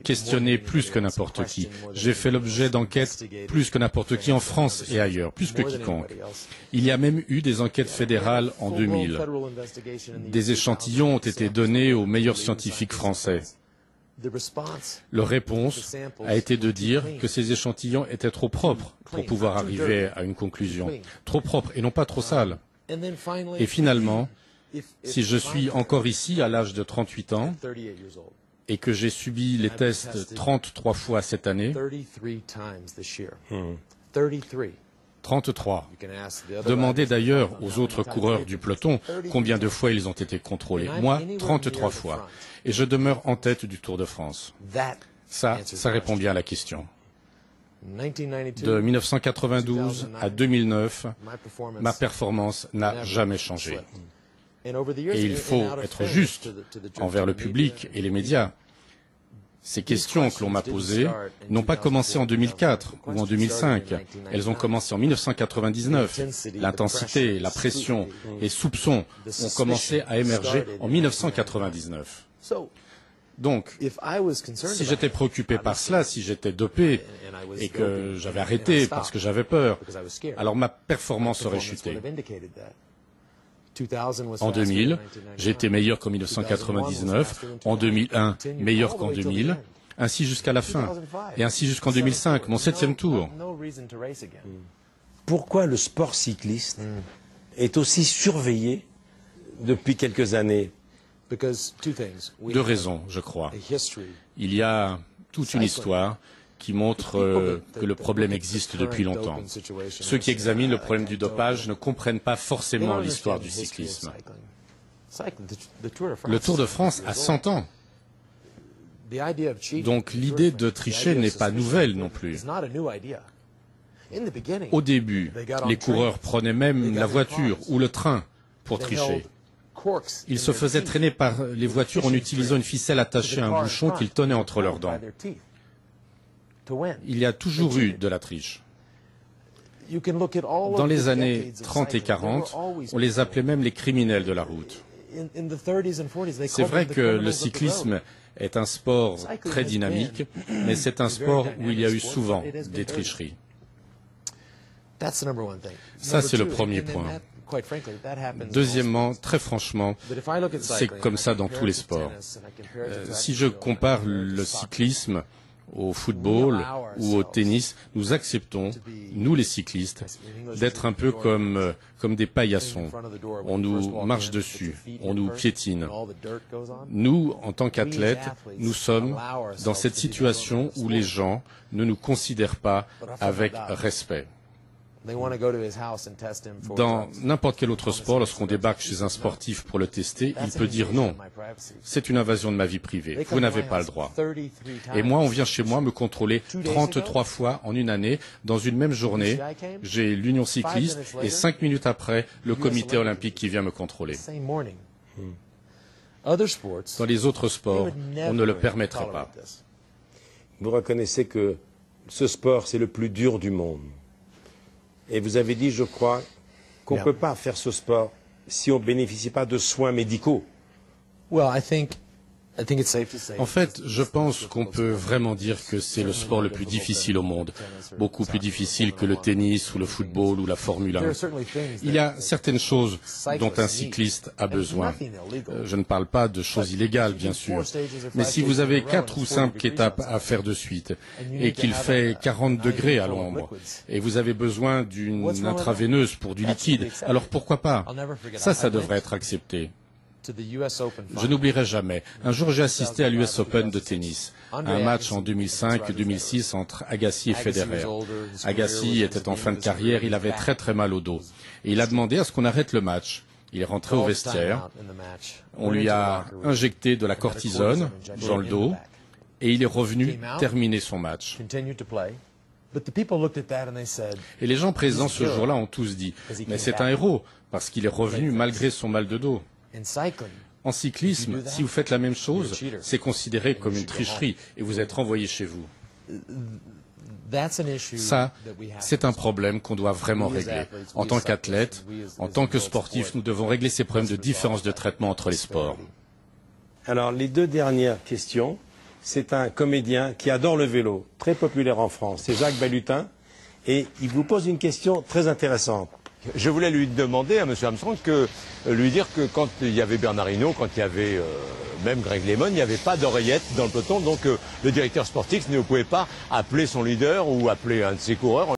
questionné plus que n'importe qui. J'ai fait l'objet d'enquêtes plus que n'importe qui en France et ailleurs, plus que quiconque. Il y a même eu des enquêtes fédérales en 2000. Des échantillons ont été donnés aux meilleurs scientifiques français. Leur réponse a été de dire que ces échantillons étaient trop propres pour pouvoir arriver à une conclusion. Trop propres et non pas trop sales. Et finalement, si je suis encore ici à l'âge de 38 ans et que j'ai subi les tests 33 fois cette année, 33. Demandez d'ailleurs aux autres coureurs du peloton combien de fois ils ont été contrôlés. Moi, 33 fois. Et je demeure en tête du Tour de France. Ça répond bien à la question. De 1992 à 2009, ma performance n'a jamais changé. Et il faut être juste envers le public et les médias. Ces questions que l'on m'a posées n'ont pas commencé en 2004 ou en 2005. Elles ont commencé en 1999. L'intensité, la pression, les soupçons ont commencé à émerger en 1999. Donc, si j'étais préoccupé par cela, si j'étais dopé et que j'avais arrêté parce que j'avais peur, alors ma performance aurait chuté. En 2000, j'ai été meilleur qu'en 1999, en 2001, meilleur qu'en 2000, ainsi jusqu'à la fin, et ainsi jusqu'en 2005, mon 7e tour. Pourquoi le sport cycliste est aussi surveillé depuis quelques années? Deux raisons, je crois. Il y a toute une histoire qui montre que le problème existe depuis longtemps. Ceux qui examinent le problème du dopage ne comprennent pas forcément l'histoire du cyclisme. Le Tour de France a 100 ans. Donc l'idée de tricher n'est pas nouvelle non plus. Au début, les coureurs prenaient même la voiture ou le train pour tricher. Ils se faisaient traîner par les voitures en utilisant une ficelle attachée à un bouchon qu'ils tenaient entre leurs dents. Il y a toujours eu de la triche. Dans les années 30 et 40, on les appelait même les criminels de la route. C'est vrai que le cyclisme est un sport très dynamique, mais c'est un sport où il y a eu souvent des tricheries. Ça, c'est le premier point. Deuxièmement, très franchement, c'est comme ça dans tous les sports. Si je compare le cyclisme au football ou au tennis, nous acceptons, nous les cyclistes, d'être un peu comme des paillassons. On nous marche dessus, on nous piétine. Nous, en tant qu'athlètes, nous sommes dans cette situation où les gens ne nous considèrent pas avec respect. Dans n'importe quel autre sport, lorsqu'on débarque chez un sportif pour le tester, il peut dire non. C'est une invasion de ma vie privée. Vous n'avez pas le droit. Et moi, on vient chez moi me contrôler 33 fois en une année. Dans une même journée, j'ai l'Union cycliste et 5 minutes après, le comité olympique qui vient me contrôler. Dans les autres sports, on ne le permettrait pas. Vous reconnaissez que ce sport, c'est le plus dur du monde. Et vous avez dit, je crois, qu'on ne peut pas faire ce sport si on ne bénéficie pas de soins médicaux. En fait, je pense qu'on peut vraiment dire que c'est le sport le plus difficile au monde, beaucoup plus difficile que le tennis ou le football ou la Formule 1. Il y a certaines choses dont un cycliste a besoin. Je ne parle pas de choses illégales, bien sûr, mais si vous avez 4 ou 5 étapes à faire de suite et qu'il fait 40 degrés à l'ombre et vous avez besoin d'une intraveineuse pour du liquide, alors pourquoi pas? Ça devrait être accepté. Je n'oublierai jamais. Un jour, j'ai assisté à l'US Open de tennis, un match en 2005-2006 entre Agassi et Federer. Agassi était en fin de carrière, il avait très mal au dos. Et il a demandé à ce qu'on arrête le match. Il est rentré au vestiaire, on lui a injecté de la cortisone dans le dos et il est revenu terminer son match. Et les gens présents ce jour-là ont tous dit « Mais c'est un héros, parce qu'il est revenu malgré son mal de dos ». En cyclisme, si vous faites la même chose, c'est considéré comme une tricherie et vous êtes renvoyé chez vous. Ça, c'est un problème qu'on doit vraiment régler. En tant qu'athlète, en tant que sportif, nous devons régler ces problèmes de différence de traitement entre les sports. Alors, les deux dernières questions, c'est un comédien qui adore le vélo, très populaire en France. C'est Jacques Balutin. Et il vous pose une question très intéressante. Je voulais lui demander à M. Armstrong lui dire que quand il y avait Bernard Hinault, quand il y avait même Greg LeMond, il n'y avait pas d'oreillette dans le peloton. Donc le directeur sportif ne pouvait pas appeler son leader ou appeler un de ses coureurs.